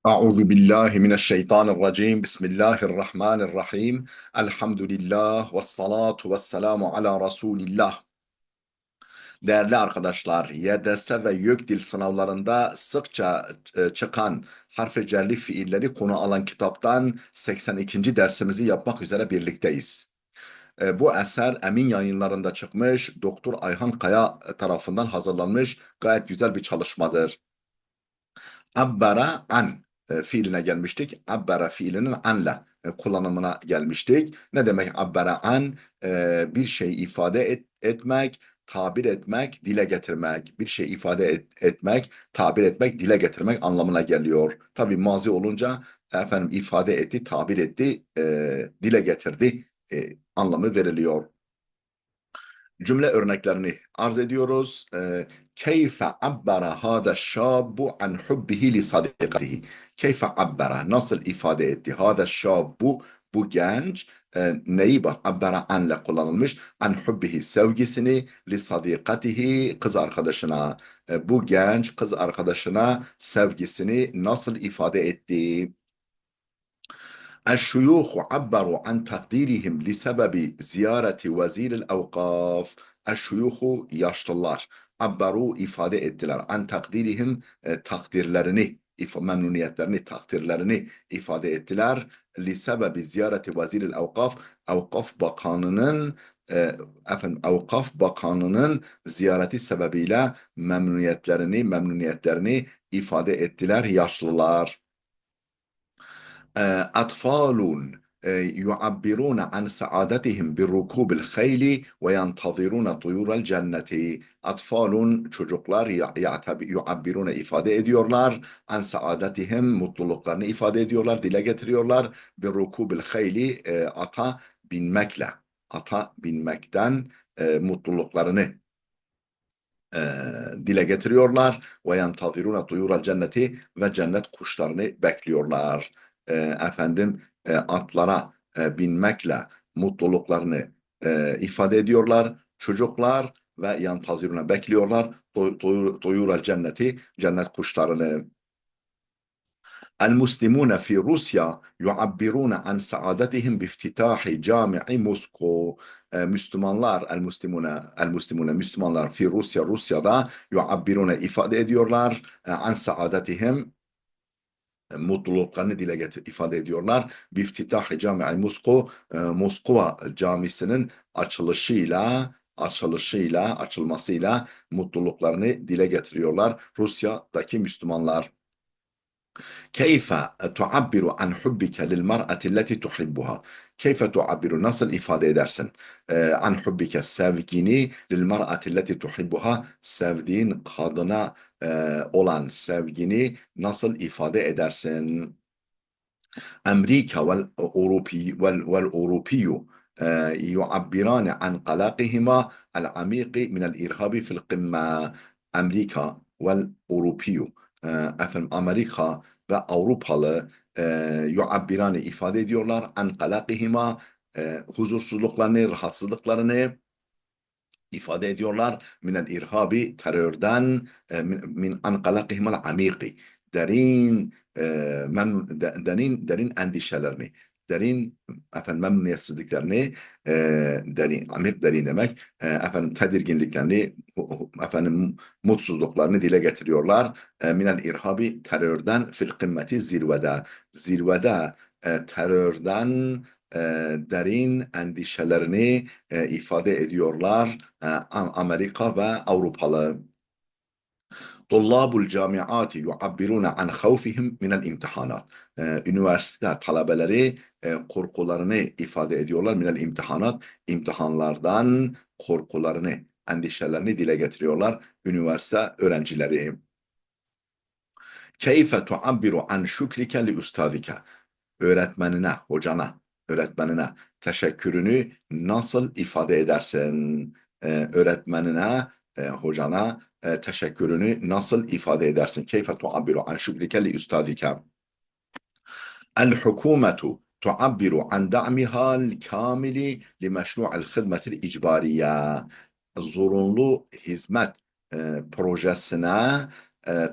Euzu billahi mineşşeytanirracim. Bismillahirrahmanirrahim. Elhamdülillah ve salatu ve selamu ala Resulillah. Değerli arkadaşlar, YDS ve YÖKDİL sınavlarında sıkça çıkan harf-i cerli fiilleri konu alan kitaptan 82. dersimizi yapmak üzere birlikteyiz. Bu eser Emin Yayınlarında çıkmış, Doktor Ayhan Kaya tarafından hazırlanmış gayet güzel bir çalışmadır. Abbara an fiiline gelmiştik. Abbara fiilinin anla kullanımına gelmiştik. Ne demek abbara an? Bir şey ifade etmek, tabir etmek, dile getirmek. Bir şey ifade etmek, tabir etmek, dile getirmek anlamına geliyor. Tabii mazi olunca efendim ifade etti, tabir etti, dile getirdi anlamı veriliyor. Cümle örneklerini arz ediyoruz. Keyfe abbara hâda şâbbu an hubbihi li sadikatihi. Keyfe abbara nasıl ifade etti? Hâda şâbbu bu genç neyi abbara anle kullanılmış? An hubbihi sevgisini li sadikatihi kız arkadaşına. Bu genç kız arkadaşına sevgisini nasıl ifade etti? الشيوخ عبروا عن تقديرهم لسبب زيارة وزير الأوقاف. الشيوخ yaşlılar abbaru ifade ettiler an takdirihim takdirlerini memnuniyetlerini takdirlerini ifade ettiler li sebebi ziyareti vaziril avkaf avkaf bakanının avkaf bakanının ziyareti sebebiyle memnuniyetlerini ifade ettiler yaşlılar. أطفال يعبرون عن سعادتهم بركوب الخيل وينتظرون طيور الجنة. Atfalun çocuklar yuabbirune ifade ediyorlar. An saadetihim mutluluklarını ifade ediyorlar, dile getiriyorlar. Bir rukubil hayli ata binmekle, ata binmekten mutluluklarını dile getiriyorlar. Ve yentazirune tuyural cenneti ve cennet kuşlarını bekliyorlar. Atlara binmekle mutluluklarını ifade ediyorlar. Çocuklar ve yantazirune bekliyorlar. Tuyural cenneti cennet kuşlarını. المسلمون في روسيا يعبرون عن سعادتهم بافتتاح جامع موسكو. Müslümanlar fi Rusya'da yuabbirune ifade ediyorlar an saadetihim mutluluklarını ifade ediyorlar. Biftitahi Cami-i Moskova camisinin açılmasıyla mutluluklarını dile getiriyorlar. Rusya'daki Müslümanlar. كيف تعبر عن حبك للمرأة التي تحبها. كيف تعبر nasıl ifade edersin an hubbike sevgini lilmer'ati leti tuhibbuha sevdiğin kadına olan sevgini nasıl ifade edersin? Amerika vel Avrupiyu يعبران عن قلقهما العميق من الإرهاب في القمة. Amerika vel Avrupiyu Amerika ve Avrupalı yuabbirani ifade ediyorlar an qalaqihima huzursuzluklarını, rahatsızlıklarını ifade ediyorlar. Minel irhabi terörden min an qalaqihimel amiki derin endişelerini memnuniyetsizliklerini derin demek tedirginliklerini mutsuzluklarını dile getiriyorlar. Minel irhabi terörden fil kımmeti zirvede terörden derin endişelerini ifade ediyorlar Amerika ve Avrupalı. Tullabul camiati yuabbiruna an khawfihim minel imtihanat. Üniversite talebeleri korkularını ifade ediyorlar. Minel imtihanat, imtihanlardan korkularını, endişelerini dile getiriyorlar. Üniversite öğrencileri. Keyfe tuabbiru an şükrike li ustadike. Öğretmenine teşekkürünü nasıl ifade edersin? Hocana teşekkürünü nasıl ifade edersin? Keyfe tuabbiru an şükrike li ustadike. El-hukumetu tuabbiru an da'mihal kamili li meşru'il hizmetil icbariye. Zorunlu hizmet projesine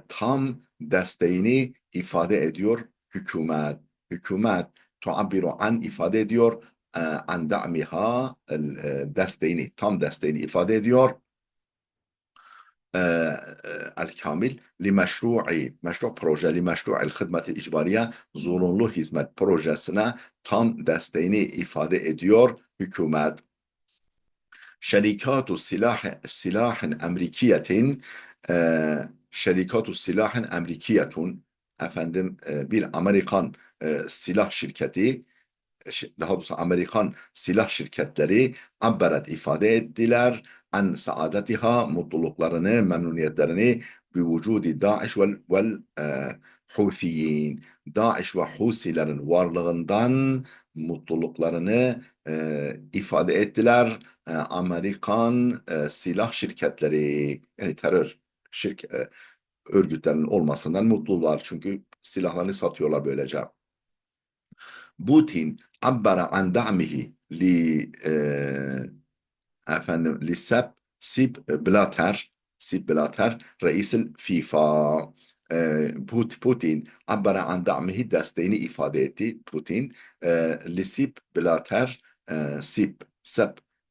tam desteğini ifade ediyor hükümet. Hükümet tuabbiru an ifade ediyor an da'miha desteğini, tam desteğini ifade ediyor. الكامل لمشروع proje لمشروع الخدمة الإجبارية zorunlu hizmet projesine tam desteğini ifade ediyor hükümet. Şerikatu silahın Amerikiyetin şerikatu silahın Amerikiyetun efendim bir Amerikan silah şirketi, daha doğrusu Amerikan silah şirketleri abberet ifade ettiler an saadetiha mutluluklarını, memnuniyetlerini bi vücudi Daesh vel Huthiyin. Daesh ve Husilerin varlığından mutluluklarını ifade ettiler. Amerikan silah şirketleri, yani terör örgütlerinin olmasından mutlular. Çünkü silahlarını satıyorlar böylece. بوتين عبر عن دعمه لسيب بلاتر رئيس الفيفا. بوتين عبر عن دعمه desteğini ifade etti Putin لسيب بلاتر سيب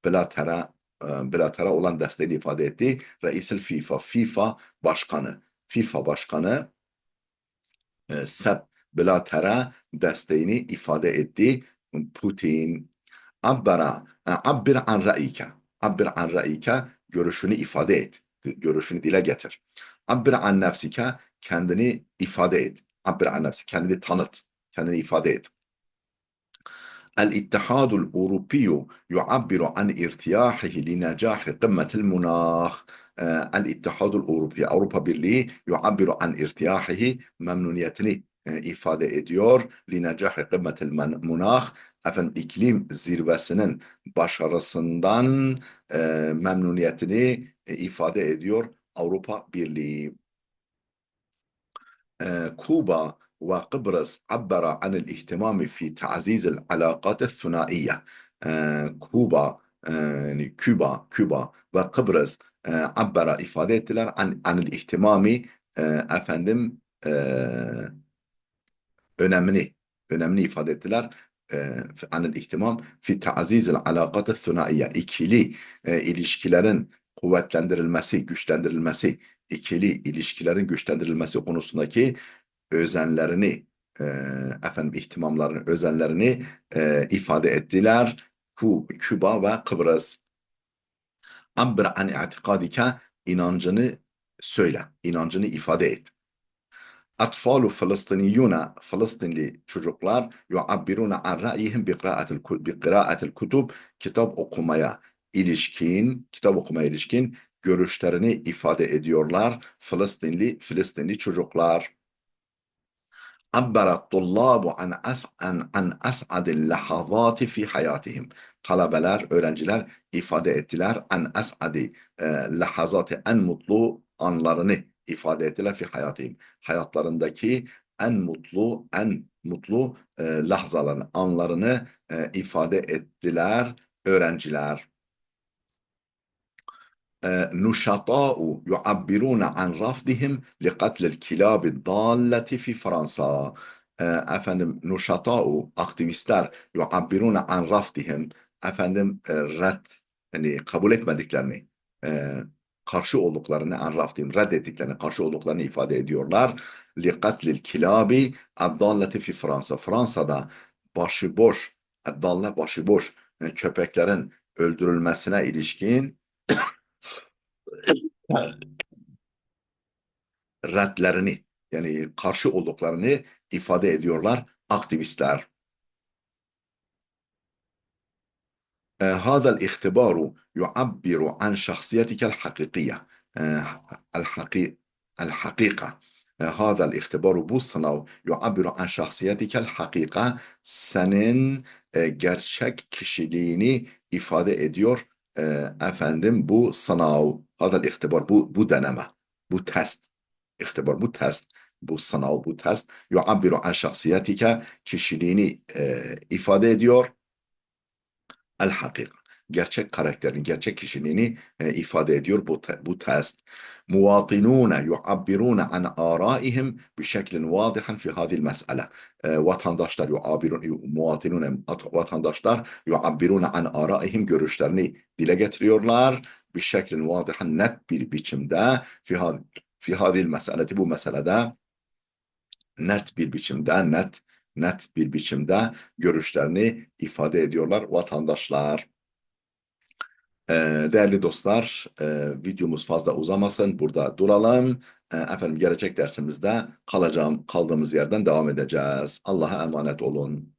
Blatter'a olan desteğini ifade etti. Reis-el FIFA başkanı Sepp Blatter'a desteğini ifade etti Putin. Abbir an ra'ike görüşünü ifade et. Görüşünü dile getir. Abbir an nefsike kendini ifade et. Abbir an nefsike kendini tanıt. Kendini ifade et. الاتحاد الأوروبي يعبر عن ارتياحه لنجاح قمة المناخ. الاتحاد الأوروبي Avrupa Birliği يعبر عن ارتياحه memnuniyetini ifade ediyor. لنجاح قمة المناخ efendim iklim zirvesinin başarısından memnuniyetini ifade ediyor Avrupa Birliği. كوبا وقبرص عبر عن الاهتمام في تعزيز العلاقات الثنائية. كوبا yani Küba ve Kıbrıs abbara ifade ettiler anil ihtimami efendim önemli ifade ettiler anil ihtimam fi ta'zizil alakat thunaiye ikili ilişkilerin kuvvetlendirilmesi, güçlendirilmesi, ikili ilişkilerin güçlendirilmesi konusundaki özenlerini ihtimamlarını, özenlerini ifade ettiler. Küba ve Kıbrıs. Abbir an i'tikadike inancını söyle, inancını ifade et. Atfalu Filistiniyuna Filistinli çocuklar yuabbiruna an ra'yihim bi qira'atil kutub kitap okumaya ilişkin görüşlerini ifade ediyorlar Filistinli çocuklar. Abbarat tullabu an as'adil lahazati fi hayatihim. Talebeler, öğrenciler ifade ettiler an as'adi lahazati en mutlu anlarını ifade ettiler fi hayatihim. Hayatlarındaki en mutlu lahzalarını, anlarını ifade ettiler öğrenciler. Nuşata'u yuabbiruna an rafdihim li qatlil kilabi dalleti fi Fransa. Nuşata'u aktivistler yuabbiruna an rafdihim yani kabul etmediklerini karşı olduklarını an rafdihim reddettiklerini karşı olduklarını ifade ediyorlar. Li qatlil kilabi dalleti fi Fransa. Fransa'da başıboş köpeklerin öldürülmesine ilişkin reddlerini yani karşı olduklarını ifade ediyorlar aktivistler. هذا الاختبار يعبر عن شخصيتك الحقيقية. الحقيقة. هذا الاختبار bu sınav يعبر عن شخصيتك الحقيقة senin gerçek kişiliğini ifade ediyor bu sınav. هذا الاختبار bu deneme, bu test. اختبار bu test, bu sınav, bu test يعبر عن شخصيتك kişiliğini ifade ediyor. El-hakika. gerçek karakterini, gerçek kişiliğini ifade ediyor bu test. Muvatinune yuabbirune an araihim bişeklin vadihan fi hadil mes'ele. Vatandaşlar muvatinune vatandaşlar yuabbirune an araihim görüşlerini dile getiriyorlar. Bişeklin vadihan net bir biçimde fi hadil meseleti bu meselede net bir biçimde net bir biçimde görüşlerini ifade ediyorlar vatandaşlar. Değerli dostlar, videomuz fazla uzamasın. Burada duralım. Efendim gelecek dersimizde kaldığımız yerden devam edeceğiz. Allah'a emanet olun.